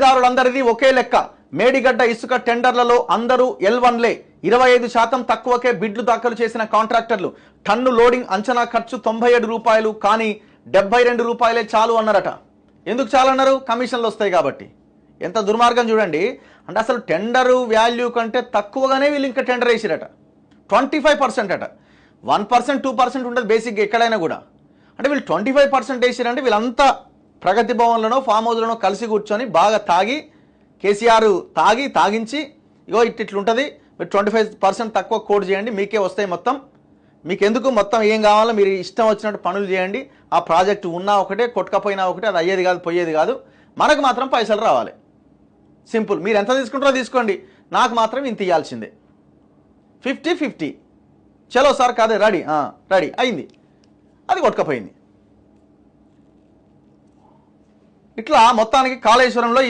దారులందరిది ఒకే లెక్క. మేడిగడ్డ ఇసుక టెండర్లలో అందరూ L1లే. 25% తక్కువకే బిడ్లు దాఖలు చేసిన కాంట్రాక్టర్లు. టన్ను లోడింగ్ అంచనా ఖర్చు 97 రూపాయలు, కానీ 72 రూపాయలే చాలు అన్నారట. ఎందుకు చాలు అన్నారు? కమిషన్లు వస్తాయి కాబట్టి. ఎంత దుర్మార్గం చూడండి. అంటే అసలు టెండరు వాల్యూ కంటే తక్కువగానే వీళ్ళు ఇంకా టెండర్ వేసిరట. 25% అట. 1% 2% ఉండదు బేసిక్గా ఎక్కడైనా కూడా. అంటే వీళ్ళు 25% వేసిరంటే వీళ్ళంతా ప్రగతి భవన్లోనో ఫామ్ హౌస్లోనో కలిసి కూర్చొని బాగా తాగి, కేసీఆర్ తాగించి ఇగో ఇట్లుంటుంది, మీరు 25% తక్కువ కోడ్ చేయండి, మీకే వస్తాయి మొత్తం, మీకెందుకు మొత్తం ఏం కావాలో మీరు ఇష్టం వచ్చినట్టు పనులు చేయండి, ఆ ప్రాజెక్టు ఉన్నా ఒకటే కొట్టుకపోయినా ఒకటే, అది అయ్యేది కాదు పోయేది కాదు, మనకు మాత్రం పైసలు రావాలి. సింపుల్. మీరు ఎంత తీసుకుంటారో తీసుకోండి, నాకు మాత్రం ఇంత ఇవ్వాల్సిందే. 50-50 చలో సార్ కాదే రెడీ అయింది, అది కొట్టుకపోయింది. ఇట్లా మొత్తానికి కాళేశ్వరంలో